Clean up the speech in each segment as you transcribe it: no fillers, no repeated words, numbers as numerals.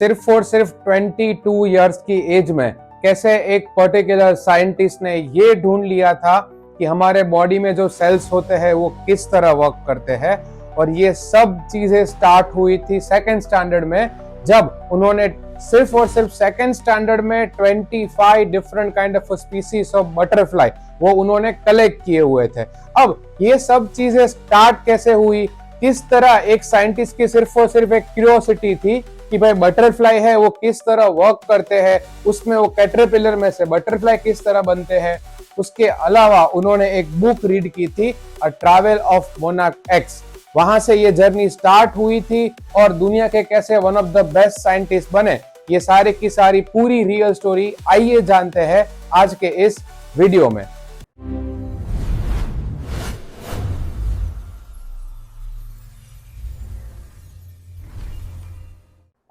सिर्फ और सिर्फ 22 इयर्स की एज में कैसे एक पर्टिकुलर साइंटिस्ट ने ये ढूंढ लिया था कि हमारे बॉडी में जो सेल्स होते हैं वो किस तरह वर्क करते हैं। और ये सब चीजें स्टार्ट हुई थी सेकंड स्टैंडर्ड में, जब उन्होंने सिर्फ और सिर्फ सेकंड स्टैंडर्ड में 25 different kind of species of butterfly वो उन्होंने कलेक्ट किए हुए थे। अब ये सब चीजें स्टार्ट कैसे हुई, किस तरह एक साइंटिस्ट की सिर्फ और सिर्फ एक क्यूरियोसिटी थी कि भाई बटरफ्लाई है वो किस तरह वर्क करते हैं, उसमें वो कैटरपिलर में से बटरफ्लाई किस तरह बनते हैं। उसके अलावा उन्होंने एक बुक रीड की थी, a travel of monarch x. वहां से ये जर्नी स्टार्ट हुई थी और दुनिया के कैसे one of the best scientist बने, ये सारी की सारी पूरी रियल स्टोरी आइए जानते हैं आज के इस वीडियो में।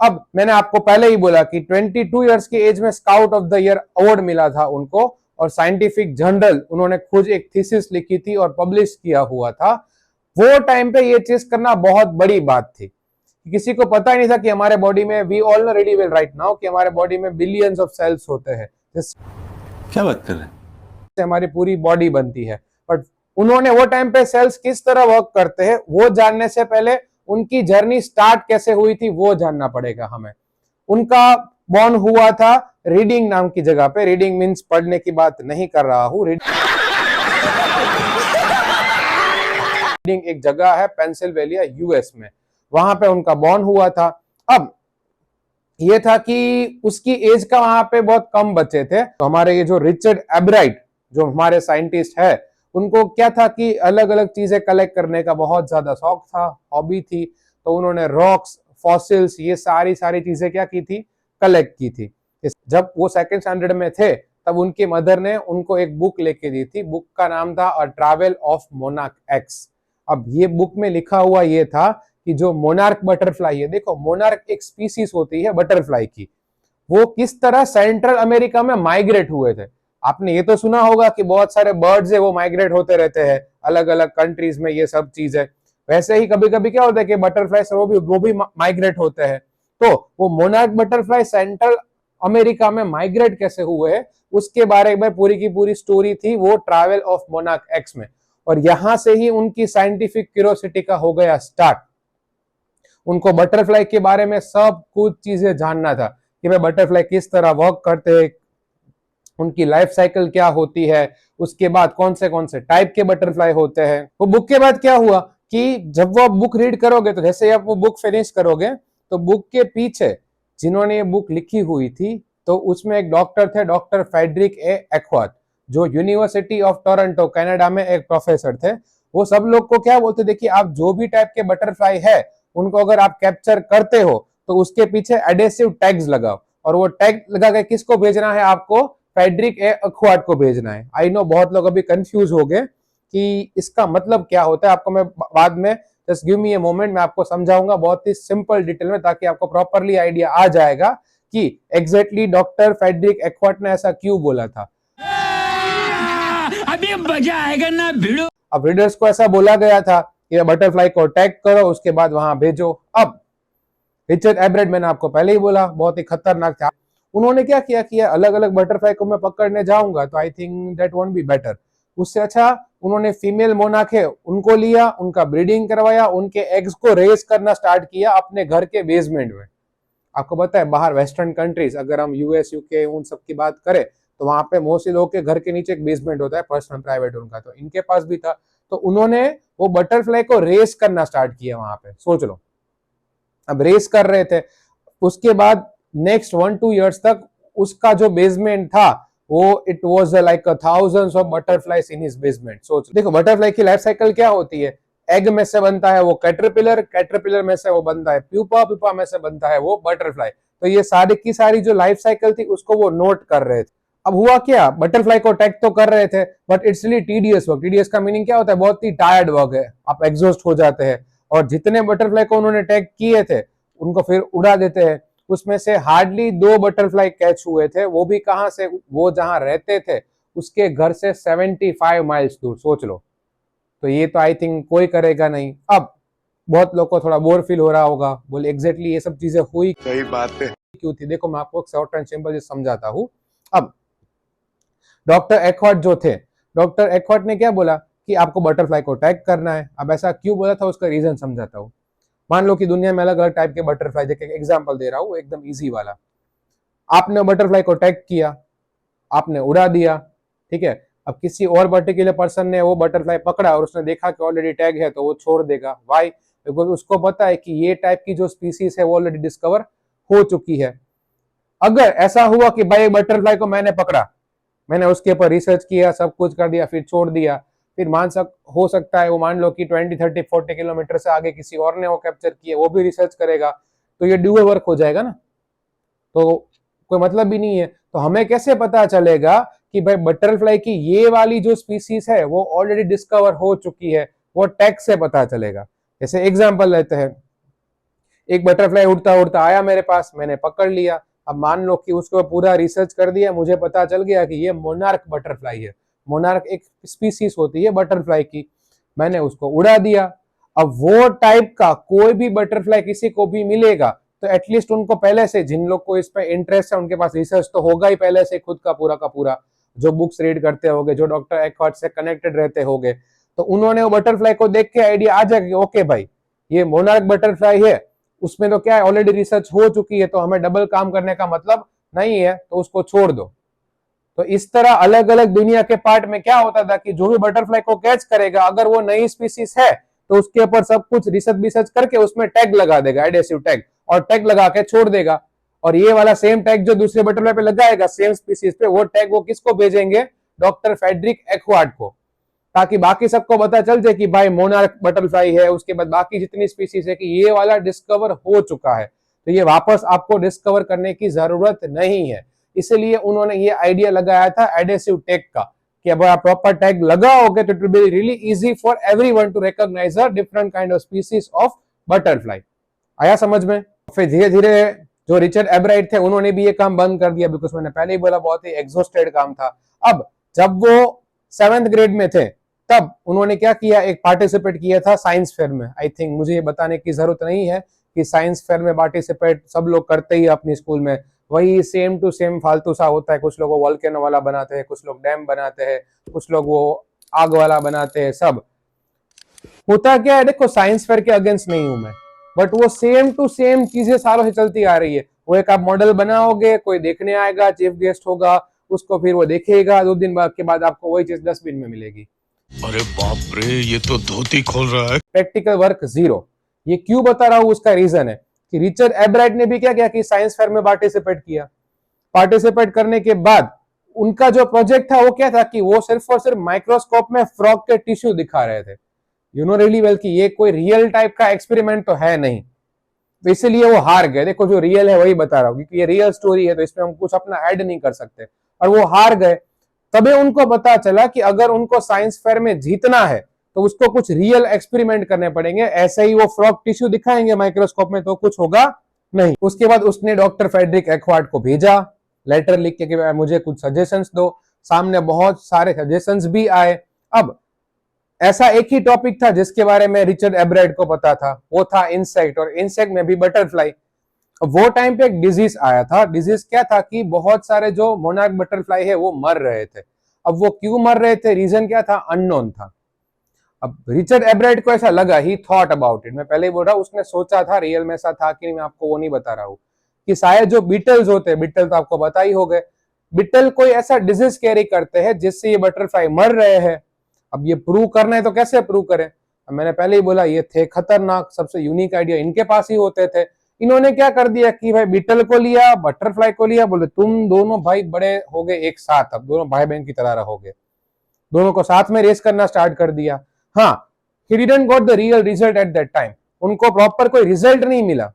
अब मैंने आपको पहले ही बोला कि 22 इयर्स की एज में scout of the year award मिला था उनको, और साइंटिफिक जर्नल उन्होंने खुद एक थीसिस लिखी थी और पब्लिश किया हुआ था। वो टाइम पे ये चीज करना बहुत बड़ी बात थी, किसी को पता ही नहीं था कि हमारे बॉडी में, we all know ready well right now, कि हमारे बॉडी में बिलियंस ऑफ सेल्स होते हैं। क्या बात कर रहे हैं? हमारी पूरी बॉडी बनती है, बट उन्होंने वो टाइम पे सेल्स किस तरह वर्क करते हैं वो जानने से पहले उनकी जर्नी स्टार्ट कैसे हुई थी वो जानना पड़ेगा हमें। उनका बॉर्न हुआ था रीडिंग नाम की जगह पे। रीडिंग मींस पढ़ने की बात नहीं कर रहा हूं, रीडिंग एक जगह है पेंसिल्वेनिया यूएस में, वहां पे उनका बॉर्न हुआ था। अब ये था कि उसकी एज का वहां पे बहुत कम बच्चे थे, तो हमारे ये जो रिचर्ड एब्राइट जो हमारे साइंटिस्ट है, उनको क्या था कि अलग अलग चीजें कलेक्ट करने का बहुत ज्यादा शौक था, हॉबी थी। तो उन्होंने रॉक्स, फॉसिल्स, ये सारी चीजें क्या की थी, कलेक्ट की थी। जब वो सेकंड स्टैंडर्ड में थे तब उनकी मदर ने उनको एक बुक लेके दी थी। बुक का नाम था a travel of monarch x. अब ये बुक में लिखा हुआ ये था कि जो मोनार्क बटरफ्लाई है, देखो मोनार्क एक स्पीसीज होती है बटरफ्लाई की, वो किस तरह सेंट्रल अमेरिका में माइग्रेट हुए थे। आपने ये तो सुना होगा कि बहुत सारे बर्ड्स है वो माइग्रेट होते रहते हैं अलग अलग कंट्रीज में, ये सब चीज है। वैसे ही कभी कभी क्या होता है कि बटरफ्लाई वो भी माइग्रेट होते हैं। तो वो मोनार्क बटरफ्लाई सेंट्रल अमेरिका में माइग्रेट कैसे हुए हैं उसके बारे में पूरी की पूरी स्टोरी थी वो ट्रैवल ऑफ मोनार्क एक्स में। और यहां से ही उनकी साइंटिफिक क्यूरियोसिटी का हो गया स्टार्ट। उनको बटरफ्लाई के बारे में सब कुछ चीजें जानना था कि भाई बटरफ्लाई किस तरह वर्क करते हैं, उनकी लाइफ साइकिल क्या होती है, उसके बाद कौन से टाइप के बटरफ्लाई होते हैं। वो बुक के बाद क्या हुआ कि जब वो बुक रीड करोगे, तो जैसे आप वो बुक फिनिश करोगे तो बुक के पीछे जिन्होंने ये बुक लिखी हुई थी, तो उसमें एक डॉक्टर थे, डॉक्टर फ्रेडरिक ए एक्वार्थ, जो यूनिवर्सिटी ऑफ टोरंटो कनाडा में एक प्रोफेसर थे। वो सब लोग को क्या बोलते, देखिए आप जो भी टाइप के बटरफ्लाई है उनको अगर आप कैप्चर करते हो तो उसके पीछे एडेसिव टैग्स लगाओ, और वो टैग लगा के किसको भेजना है, आपको फ्रेडरिक ए एक्वार्थ को भेजना है। आई नो बहुत लोग अभी कंफ्यूज हो गए कि इसका मतलब क्या होता है। आपको मैं बाद में, just give me a moment, मैं आपको समझाऊंगा बहुत ही सिंपल डिटेल में, ताकि आपको प्रॉपरली आइडिया आ जाएगा कि एग्जैक्टली डॉक्टर फ्रेडरिक एक्वार्थ ने ऐसा क्यों बोला था। अभी मजा आएगा ना भिड़ो। अब रीडर्स को ऐसा बोला गया था कि बटरफ्लाई को टैग करो, उसके बाद वहां भेजो। अब रिचर्ड एब्राइट, मैंने आपको पहले ही बोला, बहुत ही खतरनाक था। उन्होंने क्या किया अलग अलग बटरफ्लाई को मैं पकड़ने जाऊंगा तो I think that won't be better. उससे अच्छा उन्होंने फीमेल मोनार्क है उनको लिया, उनका ब्रीडिंग करवाया, उनके एग्स को रेस करना स्टार्ट किया अपने घर के बेसमेंट में। आपको पता है बाहर वेस्टर्न कंट्रीज, अगर हम यूएस यूके उन सब की बात करें, तो वहां पे मोस्टली लोगों के घर के नीचे एक बेसमेंट होता है, पर्सनल प्राइवेट उनका, तो इनके पास भी था। तो उन्होंने वो बटरफ्लाई को रेस करना स्टार्ट किया वहां पे, सोच लो। अब रेस कर रहे थे, उसके बाद नेक्स्ट 1-2 इयर्स तक उसका जो बेसमेंट था वो it was like thousands of butterflies in his basement. सोच देखो बटरफ्लाई की लाइफ साइकिल क्या होती है, एग में से बनता है वो कैटरपिलर, कैटरपिलर में से वो बनता है प्यूपा, प्यूपा में से बनता है वो बटरफ्लाई। तो ये सारी की सारी जो लाइफ साइकिल थी उसको वो नोट कर रहे थे। अब हुआ क्या, बटरफ्लाई को टैग तो कर रहे थे, but it's really tedious work. Tedious का मीनिंग क्या होता है, बहुत ही टायर्ड वर्क है, आप एग्जॉस्ट हो जाते हैं। और जितने बटरफ्लाई को उन्होंने टैग किए थे उनको फिर उड़ा देते हैं। उसमें से हार्डली 2 बटरफ्लाई कैच हुए थे, वो भी कहां से, वो जहां रहते थे उसके घर से 75 माइल्स दूर, सोच लो। तो ये तो आई थिंक कोई करेगा नहीं। अब बहुत लोग को थोड़ा बोर फील हो रहा होगा, बोले एग्जैक्टली ये सब चीजें हुई, सही बात है। क्यों थी, देखो मैं आपको शॉर्ट एंड सिंपल से समझाता हूँ। अब डॉक्टर एक्हर्ट जो थे, डॉक्टर एक्हर्ट ने क्या बोला कि आपको बटरफ्लाई को टैग करना है। अब ऐसा क्यों बोला था उसका रीजन समझाता हूँ। मान लो कि दुनिया में अलग अलग टाइप के बटरफ्लाई, देखिए एग्जांपल दे रहा हूँ एकदम इजी वाला। आपने बटरफ्लाई को टैग किया, आपने उड़ा दिया, ठीक है। अब किसी और पर्टिकुलर पर्सन ने वो बटरफ्लाई पकड़ा और उसने देखा कि ऑलरेडी टैग है, तो वो छोड़ देगा। व्हाई? बिकॉज उसको पता है कि ये टाइप की जो स्पीसीज है वो ऑलरेडी डिस्कवर हो चुकी है। अगर ऐसा हुआ कि भाई बटरफ्लाई को मैंने पकड़ा, मैंने उसके ऊपर रिसर्च किया, सब कुछ कर दिया, फिर छोड़ दिया, फिर हो सकता है वो मान लो कि 20, 30, 40 किलोमीटर से आगे किसी और ने वो कैप्चर किया, वो भी रिसर्च करेगा, तो ये ड्यूअल वर्क हो जाएगा ना, तो कोई मतलब भी नहीं है। तो हमें कैसे पता चलेगा कि भाई बटरफ्लाई की ये वाली जो स्पीसीज है वो ऑलरेडी डिस्कवर हो चुकी है, वो टैग से पता चलेगा। जैसे एग्जांपल लेते हैं, एक बटरफ्लाई उड़ता उड़ता आया मेरे पास, मैंने पकड़ लिया। अब मान लो कि उसको पूरा रिसर्च कर दिया, मुझे पता चल गया कि ये मोनार्क बटरफ्लाई है। मोनार्क एक स्पीसीज होती है बटरफ्लाई की, मैंने उसको उड़ा दिया। अब वो टाइप का कोई भी बटरफ्लाई किसी को भी मिलेगा तो एटलीस्ट उनको पहले से, जिन लोग को इस पे इंटरेस्ट है उनके पास रिसर्च तो होगा ही पहले से खुद का पूरा, जो बुक्स रीड करते होंगे, जो डॉक्टर एक्हर्ट से कनेक्टेड रहते होंगे, तो उन्होंने वो बटरफ्लाई को देख के आइडिया आ जाएगा, ओके भाई ये मोनार्क बटरफ्लाई है, उसमें तो क्या है ऑलरेडी रिसर्च हो चुकी है, तो हमें डबल काम करने का मतलब नहीं है, तो उसको छोड़ दो। तो इस तरह अलग अलग दुनिया के पार्ट में क्या होता था कि जो भी बटरफ्लाई को कैच करेगा, अगर वो नई स्पीसीज है तो उसके ऊपर सब कुछ रिसर्च करके उसमें टैग लगा देगा, एडेसिव टैग, और टैग लगा के छोड़ देगा। और ये वाला सेम टैग जो दूसरे बटरफ्लाई पे लगाएगा सेम स्पीसीज पे, वो टैग वो किसको भेजेंगे, डॉक्टर फ्रेडरिक एक्हर्ट को, ताकि बाकी सबको पता चल जाए कि भाई मोनार्क बटरफ्लाई है, उसके बाद बाकी जितनी स्पीसीज है कि ये वाला डिस्कवर हो चुका है, तो ये वापस आपको डिस्कवर करने की जरूरत नहीं है। इसलिए उन्होंने ये आइडिया लगाया था एडेसिव टैग का, कि अब आप प्रॉपर टैग लगाओगे तो it will be really easy for everyone to recognise a different kind of species of butterfly. आया समझ में? फिर धीरे धीरे जो रिचर्ड एब्राइट थे उन्होंने भी ये काम बंद कर दिया, बिकॉज मैंने पहले ही बोला बहुत ही एग्जॉस्टेड काम था। अब जब वो 7th ग्रेड में थे तब उन्होंने क्या किया, एक पार्टिसिपेट किया था साइंस फेयर में। आई थिंक मुझे ये बताने की जरूरत नहीं है कि साइंस फेयर में पार्टिसिपेट सब लोग करते ही अपने स्कूल में, वही सेम टू सेम फालतू सा होता है। कुछ लोग वो वॉल्केनो वाला बनाते हैं, कुछ लोग डैम बनाते हैं, कुछ लोग वो आग वाला बनाते हैं। सब होता क्या है, देखो साइंस फेयर के अगेंस्ट नहीं हूं मैं, बट वो सेम टू सेम चीजें सालों से चलती आ रही है। वो एक आप मॉडल बनाओगे, कोई देखने आएगा, चीफ गेस्ट होगा, उसको फिर वो देखेगा, 2 दिन बाद के बाद आपको वही चीज डस्टबिन में मिलेगी। अरे बाप रे, ये तो धोती खोल रहा है। Practical work zero. ये क्यों बता रहा हूं, उसका रीजन है कि रिचर्ड एब्राइट ने भी क्या किया कि साइंस फेयर में पार्टिसिपेट किया। पार्टिसिपेट करने के बाद उनका जो प्रोजेक्ट था वो क्या था कि वो सिर्फ और सिर्फ माइक्रोस्कोप में फ्रॉग के टिश्यू दिखा रहे थे। यू नो रियली वेल कि ये कोई रियल टाइप का एक्सपेरिमेंट तो है नहीं, तो इसलिए वो हार गए। देखो जो रियल है वही बता रहा हूँ, क्योंकि ये रियल स्टोरी है तो इसमें हम कुछ अपना ऐड नहीं कर सकते, और वो हार गए। तभी उनको पता चला कि अगर उनको साइंस फेयर में जीतना है तो उसको कुछ रियल एक्सपेरिमेंट करने पड़ेंगे। ऐसे ही वो फ्रॉग टिश्यू दिखाएंगे माइक्रोस्कोप में तो कुछ होगा नहीं। उसके बाद उसने डॉक्टर फ्रेडरिक एक्हर्ट को भेजा लेटर लिख के कि मुझे कुछ सजेशंस दो। सामने बहुत सारे सजेशंस भी आए। अब ऐसा एक ही टॉपिक था जिसके बारे में रिचर्ड एब्राइट को पता था, वो था इंसेक्ट, और इंसेक्ट में भी बटरफ्लाई। वो टाइम पे एक डिजीज आया था। डिजीज क्या था कि बहुत सारे जो मोनार्क बटरफ्लाई है वो मर रहे थे। अब वो क्यों मर रहे थे, रीजन क्या था, अननोन था। अब रिचर्ड एब्राइट को ऐसा लगा, ही थॉट अबाउट इट, मैं पहले ही बोल रहा हूं उसने सोचा था, रियल में ऐसा था कि नहीं मैं आपको वो नहीं बता रहा हूं, कि शायद जो बीटल्स होते हैं, बीटल तो आपको बता ही हो गए, बीटल कोई ऐसा डिजीज कैरी करते हैं जिससे ये बटरफ्लाई मर रहे हैं। अब ये प्रूव करना है तो कैसे प्रूव करें। मैंने पहले ही बोला ये थे खतरनाक, सबसे यूनिक आइडिया इनके पास ही होते थे। इन्होंने क्या कर दिया कि भाई बीटल को लिया, बटरफ्लाई को लिया, बोले तुम दोनों भाई बड़े हो गए एक साथ, अब दोनों भाई बहन की तरह रहोगे, दोनों को साथ में रेस करना स्टार्ट कर दिया। हाँ, he didn't got the real result at that time, उनको प्रॉपर कोई रिजल्ट नहीं मिला,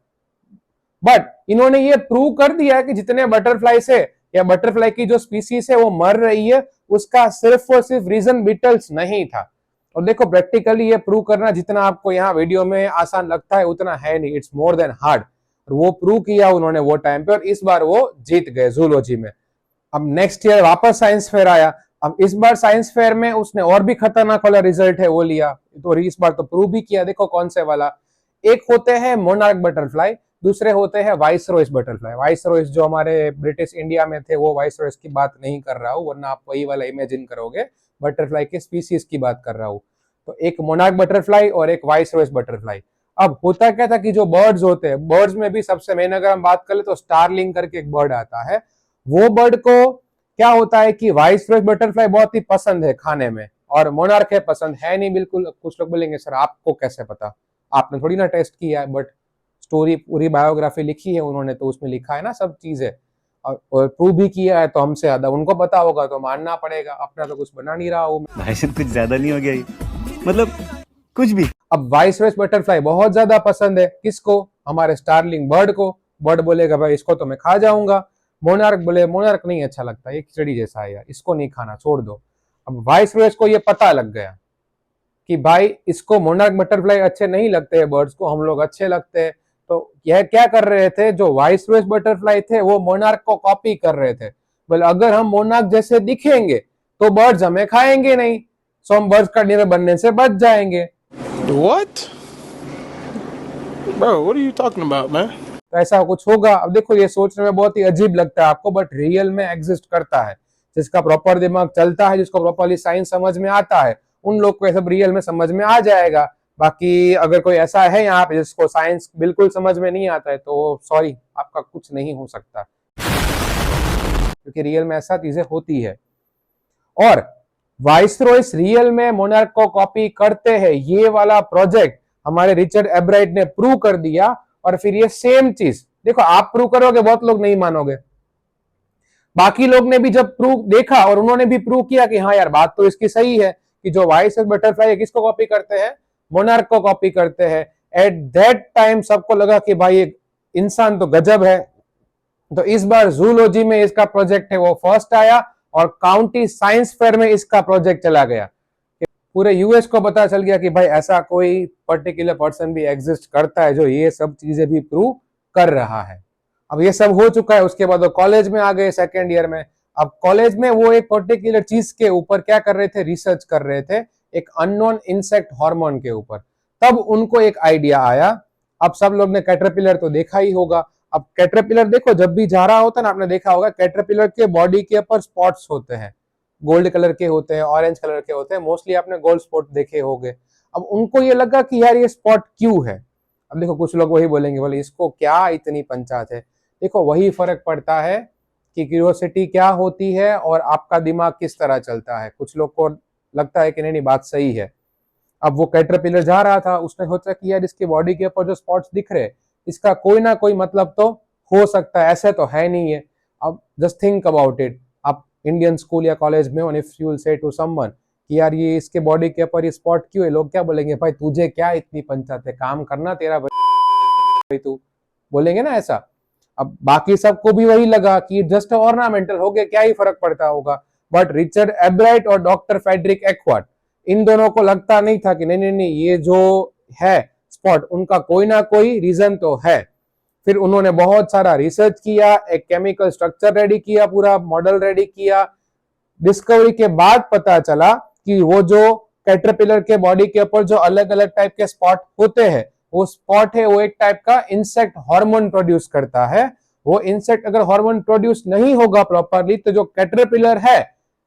बट इन्होंने ये प्रूव कर दिया कि जितने बटरफ्लाई से या बटरफ्लाई की जो स्पीसीज है वो मर रही है, उसका सिर्फ और सिर्फ रीजन बीटल्स नहीं था। और देखो प्रैक्टिकली ये प्रूव करना जितना आपको यहाँ वीडियो में आसान लगता है उतना है नहीं, इट्स मोर देन हार्ड। और वो प्रूव किया उन्होंने वो टाइम पे, और इस बार वो जीत गए जूलॉजी में। अब नेक्स्ट ईयर वापस साइंस फेयर आया। अब इस बार साइंस फेयर में उसने और भी खतरनाक वाला रिजल्ट है वो लिया, तो इस बार तो प्रूव भी किया। देखो कौन से वाला, एक होते हैं मोनार्क बटरफ्लाई दूसरे होते हैं वाइसरॉयस बटरफ्लाई। वाइसरॉयस जो हमारे ब्रिटिश इंडिया में थे, वो वाइसरॉयस की बात नहीं कर रहा हूँ, वरना आप वही वाला इमेजिन करोगे। बटरफ्लाई के स्पीसीज की बात कर रहा हूँ। तो एक मोनार्क बटरफ्लाई और एक वाइसरॉयस बटरफ्लाई। अब होता क्या था कि जो बर्ड्स होते हैं, बर्ड्स में भी सबसे मेन अगर हम बात करें तो स्टारलिंग करके एक बर्ड आता है। वो बर्ड को क्या होता है कि वाइसरॉयस बटरफ्लाई बहुत ही पसंद है खाने में, और मोनार्क है पसंद है नहीं बिल्कुल। कुछ लोग बोलेंगे सर आपको कैसे पता, आपने थोड़ी ना टेस्ट किया है, बट स्टोरी पूरी बायोग्राफी लिखी है उन्होंने, तो उसमें लिखा है ना सब चीजें, और प्रूव भी किया है, तो हमसे ज्यादा उनको पता होगा, तो मानना पड़ेगा। अपना तो कुछ बना नहीं रहा हूं। भाई साहब कुछ ज्यादा नहीं हो गया ये? मतलब कुछ भी। अब वाइसरॉयस बटरफ्लाई बहुत ज्यादा पसंद है किसको? हमारे स्टारलिंग बर्ड को। बर्ड बोलेगा भाई इसको तो मैं खा जाऊंगा। मोनार्क बोले मोनार्क नहीं अच्छा लगता, ये खिचड़ी जैसा है यार, इसको नहीं खाना, छोड़ दो। अब वाइसरॉयस को ये पता लग गया कि भाई इसको मोनार्क बटरफ्लाई अच्छे नहीं लगते हैं, बर्ड्स को हम लोग अच्छे लगते हैं। तो यह क्या कर रहे थे, जो वाइसरॉयस बटरफ्लाई थे वो मोनार्क को कॉपी कर रहे थे। बोले अगर हम मोनार्क जैसे दिखेंगे तो बर्ड्स हमें खाएंगे नहीं, सो हम बर्ड्स का डिनर बनने से बच जाएंगे। What? Bro, what are you talking about, man? तो ऐसा कुछ होगा। अब देखो ये सोचने में बहुत ही अजीब लगता है आपको, बट रियल में एग्जिस्ट करता है। जिसका प्रॉपर दिमाग चलता है, जिसको प्रॉपरली साइंस समझ में आता है, उन लोग को सब रियल में समझ में आ जाएगा। बाकी अगर कोई ऐसा है यहाँ पे जिसको साइंस बिल्कुल समझ में नहीं आता है, तो सॉरी, आपका कुछ नहीं हो सकता, क्योंकि रियल में ऐसा चीजें होती है। और वाइसरॉयस रियल में मोनार्क को कॉपी करते हैं, ये वाला प्रोजेक्ट हमारे रिचर्ड एब्राइट ने प्रूव कर दिया। और फिर ये सेम चीज देखो, आप प्रूव करोगे बहुत लोग नहीं मानोगे, बाकी लोग ने भी जब प्रूव देखा और उन्होंने भी प्रूव किया कि हाँ यार बात तो इसकी सही है, कि जो वाइसरॉयस बटरफ्लाई है किसको कॉपी करते हैं? मोनार्क को कॉपी करते हैं। एट दैट टाइम सबको लगा कि भाई एक इंसान तो गजब है। तो इस बार जूलॉजी में इसका प्रोजेक्ट है वो फर्स्ट आया, और काउंटी साइंस फेयर में इसका प्रोजेक्ट चला गया। पूरे यूएस को पता चल गया कि भाई ऐसा कोई पर्टिकुलर पर्सन भी एग्जिस्ट करता है जो ये सब चीजें भी प्रूव कर रहा है। अब ये सब हो चुका है, उसके बाद वो कॉलेज में आ गए सेकेंड ईयर में। अब कॉलेज में वो एक पर्टिकुलर चीज के ऊपर क्या कर रहे थे, रिसर्च कर रहे थे, एक अननोन इंसेक्ट हार्मोन के ऊपर। तब उनको एक आइडिया आया। अब सब लोग ने कैटरपिलर तो देखा ही होगा। अब कैटरपिलर देखो जब भी जा रहा होता है ना, आपने देखा होगा कैटरपिलर के बॉडी के ऊपर स्पॉट्स होते हैं, गोल्ड कलर के होते हैं, ऑरेंज कलर के होते हैं, मोस्टली आपने गोल्ड स्पॉट देखे होंगे। अब उनको ये लगा कि यार ये स्पॉट क्यों है। अब देखो कुछ लोग वही बोलेंगे, बोले इसको क्या इतनी पंचायत है। देखो वही फर्क पड़ता है कि क्यूरियोसिटी क्या होती है और आपका दिमाग किस तरह चलता है। कुछ लोग को लगता है कि नहीं बात सही है। अब वो कैटरपिलर जा रहा था, उसने सोचा कि यार इसकी बॉडी के ऊपर जो स्पॉट्स दिख रहे, इसका कोई ना कोई मतलब तो हो सकता है, ऐसे तो है नहीं है। अब जस्ट थिंक अबाउट इट, आप इंडियन स्कूल या कॉलेज में, if you will say to someone कि यार ये इसके बॉडी के ऊपर ये स्पॉट क्यों है, लोग क्या बोलेंगे, भाई तुझे क्या इतनी पंचायत है, काम करना तेरा भाई, तू बोलेंगे ना ऐसा। अब बाकी सबको भी वही लगा कि जस्ट ऑर्नामेंटल हो गया, क्या ही फर्क पड़ता होगा। बट रिचर्ड एब्राइट और डॉक्टर फ्रेडरिक एक्वार्ट, इन दोनों को लगता नहीं था कि नहीं नहीं ये जो है स्पॉट, उनका कोई ना कोई रीजन तो है। फिर उन्होंने बहुत सारा रिसर्च किया, एक केमिकल स्ट्रक्चर रेडी किया, पूरा मॉडल रेडी किया। डिस्कवरी के बाद पता चला कि वो जो कैटरपिलर के बॉडी के ऊपर जो अलग अलग टाइप के स्पॉट होते हैं, वो स्पॉट है वो एक टाइप का इंसेक्ट हार्मोन प्रोड्यूस करता है। वो इंसेक्ट अगर हार्मोन प्रोड्यूस नहीं होगा प्रॉपरली, तो जो कैटरपिलर है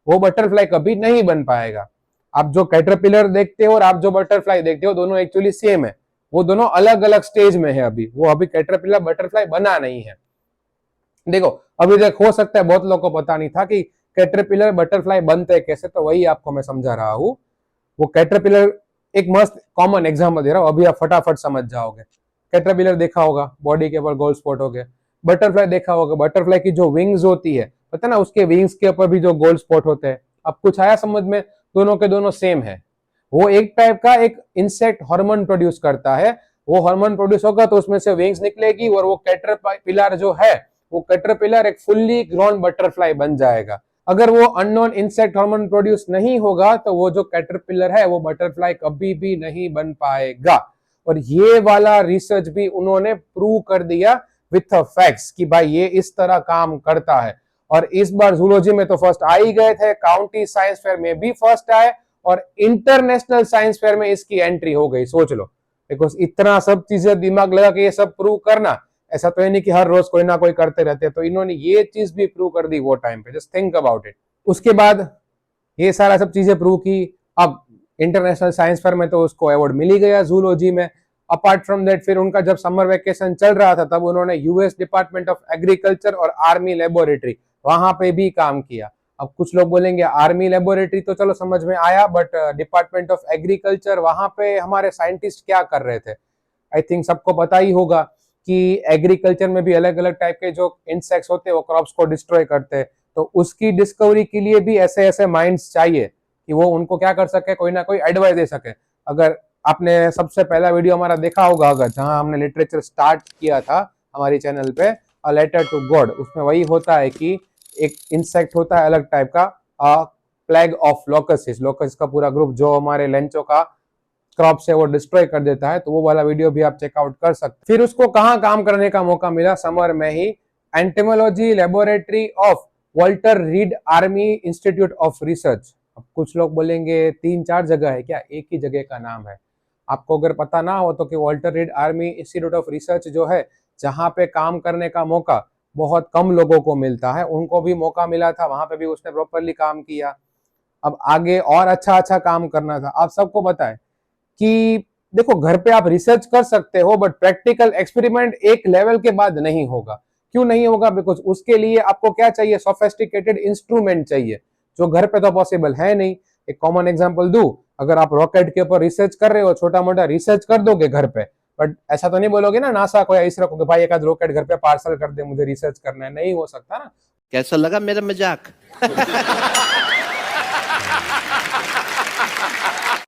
वो बटरफ्लाई कभी नहीं बन पाएगा। आप जो कैटरपिलर देखते हो और आप जो बटरफ्लाई देखते हो, दोनों एक्चुअली सेम है, वो दोनों अलग अलग स्टेज में है। अभी वो अभी कैटरपिलर बटरफ्लाई बना नहीं है। देखो अभी तक हो सकता है बहुत लोगों को पता नहीं था कि कैटरपिलर बटरफ्लाई बनते कैसे, तो वही आपको मैं समझा रहा हूं। वो कैटरपिलर एक मस्त कॉमन एग्जांपल दे रहा हूं, अभी आप फटाफट समझ जाओगे। कैटरपिलर देखा होगा, बॉडी के ऊपर गोल्ड स्पॉट हो गए। बटरफ्लाई देखा होगा, बटरफ्लाई की जो विंग्स होती है, पता ना उसके विंग्स के ऊपर भी जो गोल्ड स्पॉट होते हैं। अब कुछ आया समझ में, दोनों के दोनों सेम है। वो एक टाइप का एक इंसेक्ट हार्मोन प्रोड्यूस करता है। वो हार्मोन प्रोड्यूस होगा तो उसमें से विंग्स निकलेगी, और वो कैटरपिलर जो है, वो कैटरपिलर एक फुल्ली ग्रोन बटरफ्लाई बन जाएगा। अगर वो अननोन इंसेक्ट हार्मोन प्रोड्यूस नहीं होगा, तो वो जो कैटरपिलर है वो बटरफ्लाई कभी भी नहीं बन पाएगा। और ये वाला रिसर्च भी उन्होंने प्रूव कर दिया विथ फैक्ट्स कि भाई ये इस तरह काम करता है। और इस बार जूलॉजी में तो फर्स्ट आ ही गए थे, काउंटी साइंस फेयर में भी फर्स्ट आए, और इंटरनेशनल साइंस फेयर में इसकी एंट्री हो गई। सोच लो, बिकॉज इतना सब चीजें दिमाग लगा के ये सब प्रूव करना ऐसा तो है नहीं कि हर रोज कोई ना कोई करते रहते, तो इन्होंने ये चीज भी प्रूव कर दी वो टाइम पे, जस्ट थिंक अबाउट इट। उसके बाद ये सारा सब चीजें प्रूव की। अब इंटरनेशनल साइंस फेयर में तो उसको अवार्ड मिल ही गया जूलॉजी में। अपार्ट फ्रॉम दैट फिर उनका जब समर वेकेशन चल रहा था तब उन्होंने यूएस डिपार्टमेंट ऑफ एग्रीकल्चर और आर्मी लेबोरेटरी वहां पे भी काम किया। अब कुछ लोग बोलेंगे आर्मी लेबोरेटरी तो चलो समझ में आया, बट डिपार्टमेंट ऑफ एग्रीकल्चर वहां पे हमारे साइंटिस्ट क्या कर रहे थे? आई थिंक सबको पता ही होगा कि एग्रीकल्चर में भी अलग अलग टाइप के जो इंसेक्ट्स होते हैं वो क्रॉप्स को डिस्ट्रॉय करते हैं, तो उसकी डिस्कवरी के लिए भी ऐसे ऐसे माइंड्स चाहिए कि वो उनको क्या कर सके, कोई ना कोई एडवाइस दे सके। अगर आपने सबसे पहला वीडियो हमारा देखा होगा, अगर जहां हमने लिटरेचर स्टार्ट किया था हमारी चैनल पे, अ लेटर टू गॉड, उसमें वही होता है कि एक इंसेक्ट होता है अलग टाइप का, प्लेग ऑफ लोकसिस, लोकस का पूरा ग्रुप जो हमारे लेंचो का क्रॉप से वो डिस्ट्रॉय कर देता है, तो वो वाला वीडियो भी आप चेकआउट कर सकते। फिर उसको कहाँ काम करने का मौका मिला? समर में ही entomology laboratory of Walter Reed Army Institute of Research. अब कुछ लोग बोलेंगे 3-4 जगह है क्या? एक ही जगह का नाम है। आपको अगर पता ना हो तो कि Walter Reed Army Institute of research जो है, जहां पे काम करने का मौका बहुत कम लोगों को मिलता है, उनको भी मौका मिला था, वहां पे भी उसने प्रॉपरली काम किया। अब आगे और अच्छा अच्छा काम करना था। आप सबको पता है कि देखो घर पे आप रिसर्च कर सकते हो, बट प्रैक्टिकल एक्सपेरिमेंट एक लेवल के बाद नहीं होगा। क्यों नहीं होगा? बिकॉज उसके लिए आपको क्या चाहिए? सोफिस्टिकेटेड इंस्ट्रूमेंट चाहिए, जो घर पे तो पॉसिबल है नहीं। एक कॉमन एग्जांपल दूं, अगर आप रॉकेट के ऊपर रिसर्च कर रहे हो, छोटा मोटा रिसर्च कर दोगे घर पे, बट ऐसा तो नहीं बोलोगे ना नासा को या इसरो को कि भाई एक आध रॉकेट घर पे पार्सल कर दे, मुझे रिसर्च करना है। नहीं हो सकता ना। कैसा लगा मेरा मजाक?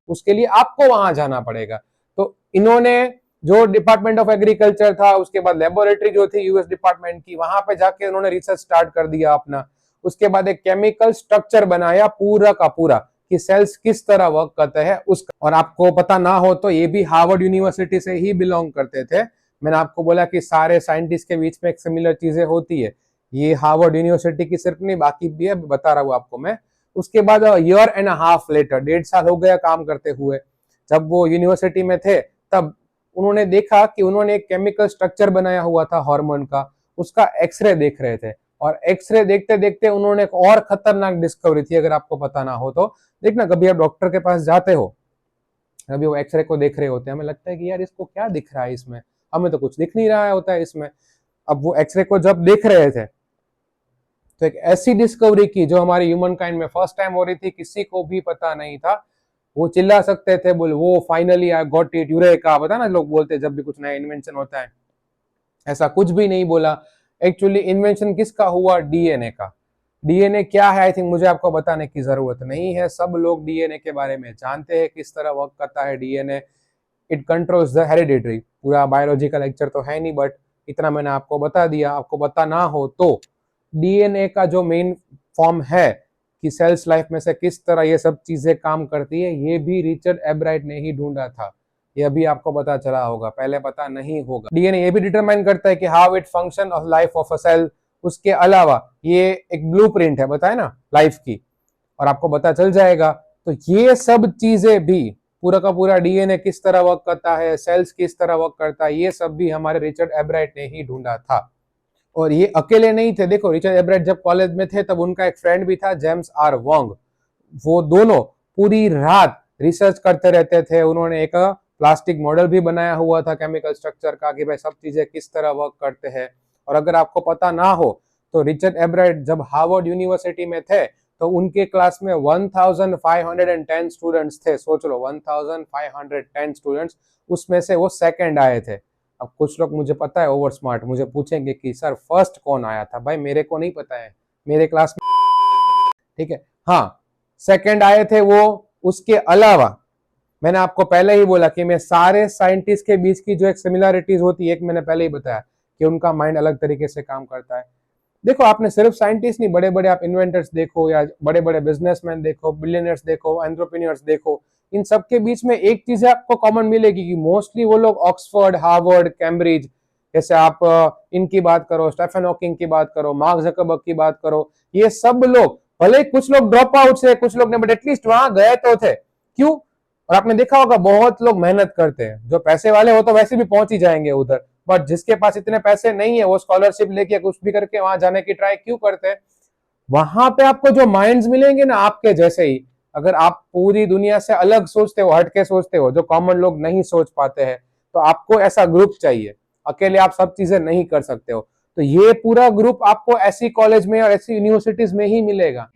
उसके लिए आपको वहां जाना पड़ेगा। तो इन्होंने जो डिपार्टमेंट ऑफ एग्रीकल्चर था, उसके बाद लेबोरेटरी जो थी यूएस डिपार्टमेंट की, वहां पे जाके उन्होंने रिसर्च स्टार्ट कर दिया अपना। उसके बाद एक केमिकल स्ट्रक्चर बनाया पूरा का पूरा कि सेल्स किस तरह वर्क करते हैं उसका। और आपको पता ना हो तो ये भी हार्वर्ड यूनिवर्सिटी से ही बिलोंग करते थे। मैंने आपको बोला कि सारे साइंटिस्ट के बीच में एक सिमिलर चीजें होती है। ये हार्वर्ड यूनिवर्सिटी की सिर्फ नहीं, बाकी भी है, बता रहा हूँ आपको मैं। उसके बाद ईयर एंड हाफ लेटर, 1.5 साल हो गया काम करते हुए, जब वो यूनिवर्सिटी में थे तब उन्होंने देखा कि उन्होंने एक केमिकल स्ट्रक्चर बनाया हुआ था हार्मोन का, उसका एक्सरे देख रहे थे। और एक्सरे देखते देखते उन्होंने एक और खतरनाक डिस्कवरी थी, अगर आपको पता ना हो तो। देखना कभी आप डॉक्टर के पास जाते हो, अभी वो एक्सरे को देख रहे होते हैं, हमें लगता है कि यार इसको क्या दिख रहा है इसमें, हमें तो कुछ दिख नहीं रहा होता है इसमें। अब वो एक्सरे को जब देख रहे थे तो एक ऐसी डिस्कवरी की जो हमारी ह्यूमन काइंड में फर्स्ट टाइम हो रही थी, किसी को भी पता नहीं था। वो चिल्ला सकते थे, बोले वो finally I got it, eureka, पता ना लोग बोलते जब भी कुछ नया इन्वेंशन होता है। ऐसा कुछ भी नहीं बोला। एक्चुअली इन्वेंशन किसका हुआ? डीएनए का। डीएनए क्या है आई थिंक मुझे आपको बताने की जरूरत नहीं है, सब लोग डीएनए के बारे में जानते हैं किस तरह वर्क करता है DNA. It controls the hereditary. पूरा बायोलॉजिकल लेक्चर तो है नहीं, बट इतना मैंने आपको बता दिया। आपको पता ना हो तो डीएनए का जो मेन फॉर्म है कि सेल्स लाइफ में से किस तरह ये सब चीजें काम करती है, ये भी रिचर्ड एब्राइट ने ही ढूंढा था। ये अभी आपको पता चला होगा, पहले पता नहीं होगा। डीएनए ये भी डिटरमाइन करता है कि how it function of life of a cell. उसके अलावा ये एक ब्लूप्रिंट है, बताए ना, लाइफ की, और आपको पता चल जाएगा। तो ये सब चीजें भी, पूरा का पूरा डीएनए किस तरह वर्क करता है, सेल्स किस तरह वर्क करता है, ये सब भी हमारे रिचर्ड एब्राइट ने ही ढूंढा था। और ये अकेले नहीं थे। देखो रिचर्ड एब्राइट जब कॉलेज में थे तब उनका एक फ्रेंड भी था, जेम्स आर वोंग। वो दोनों पूरी रात रिसर्च करते रहते थे। उन्होंने एक प्लास्टिक मॉडल भी बनाया हुआ था केमिकल स्ट्रक्चर का कि भाई सब चीजें किस तरह वर्क करते हैं। और अगर आपको पता ना हो तो रिचर्ड एब्राइट जब हार्वर्ड यूनिवर्सिटी में थे तो उनके क्लास में 1510 स्टूडेंट्स थे। सोच लो 1510 स्टूडेंट्स, उसमें से वो सेकंड आए थे। अब कुछ लोग, मुझे पता है, ओवर स्मार्ट, मुझे पूछेंगे कि सर फर्स्ट कौन आया था? भाई मेरे को नहीं पता है, मेरे क्लास में, ठीक है, हाँ सेकंड आए थे वो। उसके अलावा मैंने आपको पहले ही बोला कि मैं सारे साइंटिस्ट के बीच की जो एक सिमिलरिटीज होती है, एक मैंने पहले ही बताया कि उनका माइंड अलग तरीके से काम करता है। देखो आपने सिर्फ साइंटिस्ट नहीं, बड़े बड़े आप इन्वेंटर्स देखो या बड़े बड़े बिजनेसमैन देखो, बिलियनर्स देखो, एंटरप्रेन्योर्स देखो, इन सब के बीच में एक चीज आपको कॉमन मिलेगी कि मोस्टली वो लोग ऑक्सफोर्ड, हार्वर्ड, कैम्ब्रिज, जैसे आप इनकी बात करो, स्टीफन हॉकिंग की बात करो, मार्क जकरबर्ग की बात करो, ये सब लोग, भले कुछ लोग ड्रॉप आउट से, कुछ लोग ने, बट एटलीस्ट वहां गए तो थे। क्यों? और आपने देखा होगा बहुत लोग मेहनत करते हैं, जो पैसे वाले हो तो वैसे भी पहुंच ही जाएंगे उधर, बट जिसके पास इतने पैसे नहीं है वो स्कॉलरशिप लेके कुछ भी करके वहां जाने की ट्राई क्यों करते हैं? वहां पे आपको जो माइंड्स मिलेंगे ना आपके जैसे ही, अगर आप पूरी दुनिया से अलग सोचते हो, हटके सोचते हो, जो कॉमन लोग नहीं सोच पाते हैं, तो आपको ऐसा ग्रुप चाहिए। अकेले आप सब चीजें नहीं कर सकते हो। तो ये पूरा ग्रुप आपको ऐसी कॉलेज में और ऐसी यूनिवर्सिटीज में ही मिलेगा।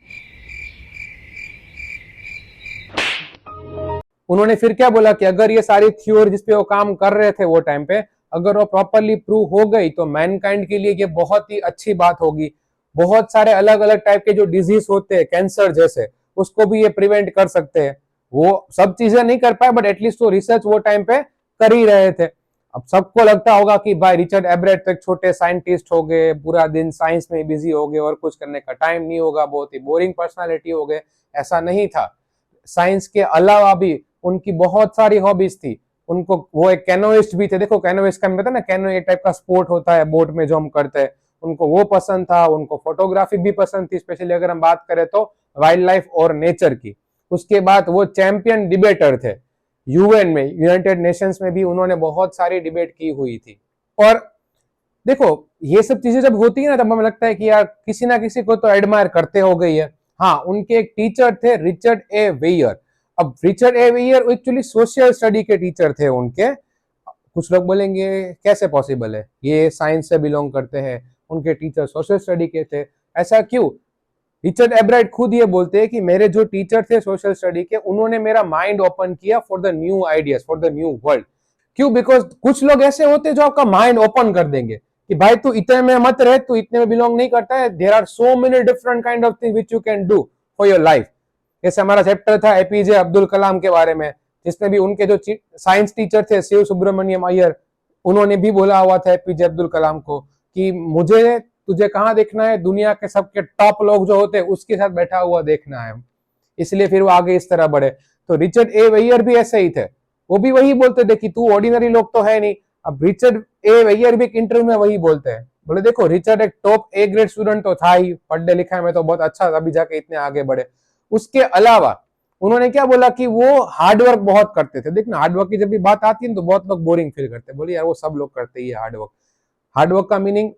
उन्होंने फिर क्या बोला कि अगर ये सारी थ्योरी जिस पे वो काम कर रहे थे वो टाइम पे, अगर वो प्रॉपरली प्रूव हो गई तो मैनकाइंड के लिए ये बहुत ही अच्छी बात होगी। बहुत सारे अलग अलग टाइप के जो डिजीज होते हैं, कैंसर जैसे, उसको भी ये प्रिवेंट कर सकते हैं। वो सब चीजें नहीं कर पाए बट एटलीस्ट वो रिसर्च वो टाइम पे कर ही रहे थे। अब सबको लगता होगा कि भाई रिचर्ड एब्रेट तो एक छोटे साइंटिस्ट हो गए, पूरा दिन साइंस में बिजी हो गए और कुछ करने का टाइम नहीं होगा, बहुत ही बोरिंग पर्सनालिटी हो गए। ऐसा नहीं था। साइंस के अलावा भी उनकी बहुत सारी हॉबीज थी। उनको, वो एक कैनोइस्ट भी थे। देखो कैनोइस्ट का पता ना, कैनो एक टाइप का स्पोर्ट होता है बोट में जो हम करते हैं, उनको वो पसंद था। उनको फोटोग्राफी भी पसंद थी, स्पेशली अगर हम बात करें तो वाइल्ड लाइफ और नेचर की। उसके बाद वो चैंपियन डिबेटर थे। यूएन में, यूनाइटेड नेशंस में भी उन्होंने बहुत सारी डिबेट की हुई थी। और देखो ये सब चीजें जब होती है ना, तब हमें लगता है कि यार किसी ना किसी को तो एडमायर करते हो गई है। हाँ, उनके एक टीचर थे रिचर्ड ए वेयर। अब Richard A Ware actually social study के टीचर थे उनके। कुछ लोग बोलेंगे कैसे पॉसिबल है, ये साइंस से बिलोंग करते हैं, उनके टीचर सोशल स्टडी के थे, ऐसा क्यों? रिचर्ड एब्राइट खुद ये बोलते हैं कि मेरे जो टीचर थे सोशल स्टडी के, उन्होंने मेरा माइंड ओपन किया for the new ideas, for the new world. क्यों? बिकॉज कुछ लोग ऐसे होते हैं जो आपका माइंड ओपन कर देंगे कि भाई तू इतने में मत रहे, तू इतने में बिलोंग नहीं करता है। There are so many different kind of things which you can do for your life. जैसे हमारा चैप्टर था एपीजे अब्दुल कलाम के बारे में, जिसमें भी उनके जो साइंस टीचर थे शिव सुब्रमण्यम अय्यर, उन्होंने भी बोला हुआ था एपीजे अब्दुल कलाम को कि मुझे तुझे कहाँ देखना है, दुनिया के सबके टॉप लोग जो होते हैं उसके साथ बैठा हुआ देखना है। इसलिए फिर वो आगे इस तरह बढ़े। तो रिचर्ड ए वेयर भी ऐसे ही थे, वो भी वही बोलते थे कि तू ऑर्डिनरी लोग तो है नहीं। अब रिचर्ड ए वेयर भी एक इंटरव्यू में वही बोलते हैं, बोले देखो रिचर्ड एक टॉप ए ग्रेड स्टूडेंट तो था ही, पढ़ने लिखने में तो बहुत अच्छा, अभी जाके इतने आगे बढ़े। उसके अलावा उन्होंने क्या बोला कि वो हार्डवर्क बहुत करते थे। देखना हार्डवर्क की जब भी बात आती है तो बहुत लोग बोरिंग फील करते हैं, बोले यार वो सब लोग करते ही है हार्डवर्क। हार्डवर्क का मीनिंग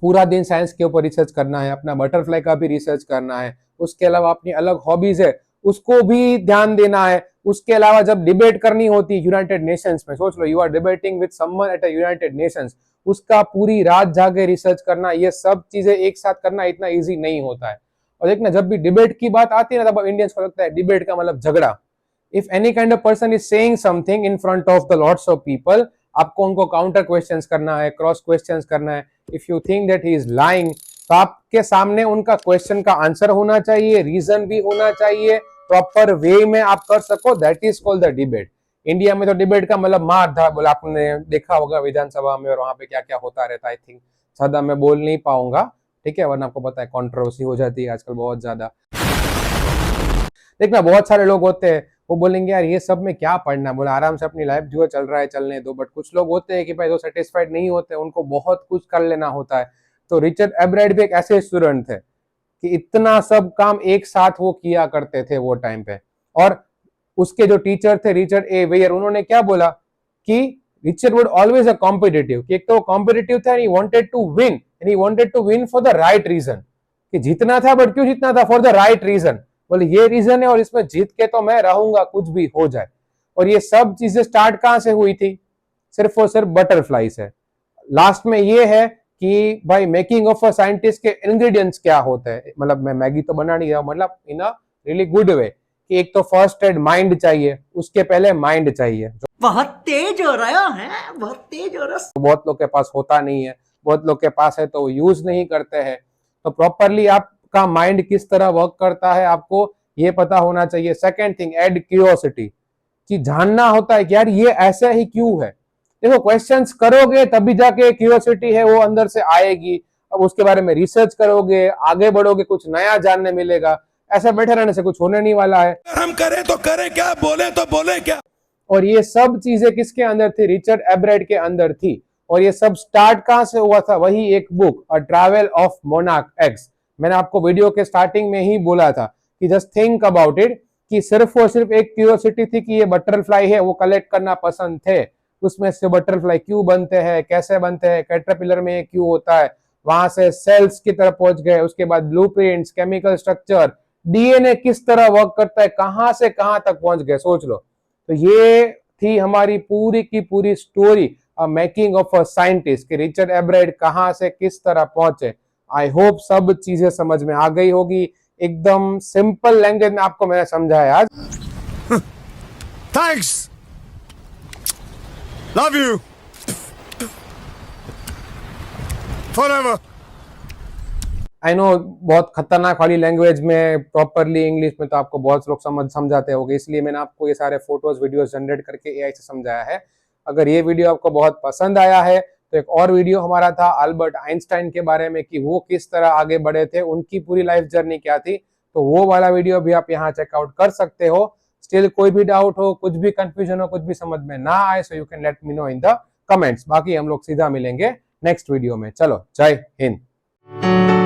पूरा दिन साइंस के ऊपर रिसर्च करना है, अपना बटरफ्लाई का भी रिसर्च करना है, उसके अलावा अपनी अलग हॉबीज है उसको भी ध्यान देना है। उसके अलावा जब डिबेट करनी होती है यूनाइटेड नेशंस में, सोच लो you are debating with someone at a United Nations, उसका पूरी रात जाके रिसर्च करना, ये सब चीजें एक साथ करना इतना इजी नहीं होता है। और देखना जब भी डिबेट की बात आती है ना, तब इंडियंस को लगता है डिबेट का मतलब झगड़ा। If any kind of person is saying something in front of the lots of people, आपको उनको काउंटर क्वेश्चंस करना है, क्रॉस क्वेश्चंस करना है। If you think that he is lying, तो आपके सामने उनका क्वेश्चन का आंसर होना चाहिए, रीजन भी होना चाहिए, प्रॉपर वे में आप कर सको, that is called the debate. India में तो डिबेट का मतलब मार धाड़, बोला आपने देखा होगा विधानसभा में और वहां पे क्या क्या होता रहता है। आई थिंक ज्यादा मैं बोल नहीं पाऊंगा, ठीक है, वरना आपको पता है कंट्रोवर्सी हो जाती है आजकल बहुत ज्यादा। देखना बहुत सारे लोग होते हैं वो बोलेंगे यार ये सब में क्या पढ़ना, बोला आराम से अपनी लाइफ जो चल रहा है चलने दो। बट कुछ लोग होते हैं कि भाई जो सेटिस्फाइड नहीं होते, उनको बहुत कुछ कर लेना होता है। तो रिचर्ड एब्राइट भी एक ऐसे स्टूडेंट थे कि इतना सब काम एक साथ वो किया करते थे वो टाइम पे। और उसके जो टीचर थे रिचर्ड ए वेयर, उन्होंने क्या बोला कि Richard would always a competitive, कि एक तो कॉम्पिटिटिव था, he wanted to win, and he wanted to win for the right reason. कि जीतना था, बट क्यों जीतना था? For the right reason. बोले ये रीजन है और इसमें जीत के तो मैं रहूंगा कुछ भी हो जाए। और ये सब चीजें स्टार्ट कहां से हुई थी? सिर्फ और सिर्फ बटरफ्लाई से। लास्ट में ये है कि भाई मेकिंग ऑफ अ साइंटिस्ट के इंग्रेडिएंट्स क्या होते हैं। मतलब मैं मैगी तो बना नहीं रहा, मतलब इन अ रियली गुड वे, कि एक तो फर्स्ट एड माइंड चाहिए, उसके पहले माइंड चाहिए। बहुत तेज हो रहा है, बहुत तेज हो रहा है। तो बहुत लोग के पास होता नहीं है, बहुत लोग के पास है तो यूज नहीं करते हैं। तो प्रॉपरली आपका माइंड किस तरह वर्क करता है आपको ये पता होना चाहिए। सेकेंड थिंग, एड क्यूरियोसिटी, कि जानना होता है कि यार ये ऐसा ही क्यों है। देखो क्वेश्चंस करोगे तभी जाके क्यूरियोसिटी है वो अंदर से आएगी। अब उसके बारे में रिसर्च करोगे, आगे बढ़ोगे, कुछ नया जानने मिलेगा। ऐसा बैठे रहने से कुछ होने नहीं वाला है। हम करें तो करें क्या, बोले तो बोले क्या। और ये सब चीजें किसके अंदर थी? रिचर्ड एब्राइट के अंदर थी। और ये सब स्टार्ट कहां से हुआ था? वही एक book, a travel of monarch x. मैंने आपको वीडियो के स्टार्टिंग में ही बोला था कि जस्ट थिंक अबाउट इट, कि सिर्फ और सिर्फ एक क्यूरियोसिटी थी कि ये बटरफ्लाई है, वो कलेक्ट करना पसंद थे। उसमें से बटरफ्लाई क्यों बनते हैं, कैसे बनते हैं, कैटरपिलर में क्यों होता है, वहां से सेल्स की तरफ पहुंच गए, उसके बाद ब्लूप्रिंट्स, केमिकल स्ट्रक्चर, डीएनए किस तरह वर्क करता है, कहां से कहां तक पहुंच गए, सोच लो। तो ये थी हमारी पूरी की पूरी story making of a scientist कि रिचर्ड एब्राइड कहां से किस तरह पहुंचे। आई होप सब चीजें समझ में आ गई होगी। एकदम सिंपल लैंग्वेज में आपको मैंने समझाया आज। Thanks, love you forever. I know बहुत खतरनाक वाली लैंग्वेज में, प्रॉपरली इंग्लिश में तो आपको बहुत लोग समझाते होंगे, इसलिए मैंने आपको ये सारे फोटोज वीडियोस जनरेट करके एआई से समझाया है। अगर ये वीडियो आपको बहुत पसंद आया है तो एक और वीडियो हमारा था अल्बर्ट आइंस्टाइन के बारे में कि वो किस तरह आगे बढ़े थे, उनकी पूरी लाइफ जर्नी क्या थी, तो वो वाला वीडियो भी आप यहाँ चेकआउट कर सकते हो। स्टिल कोई भी डाउट हो, कुछ भी कंफ्यूजन हो, कुछ भी समझ में ना आए, so you can let me know in the comments. बाकी हम लोग सीधा मिलेंगे नेक्स्ट वीडियो में। चलो, जय हिंद।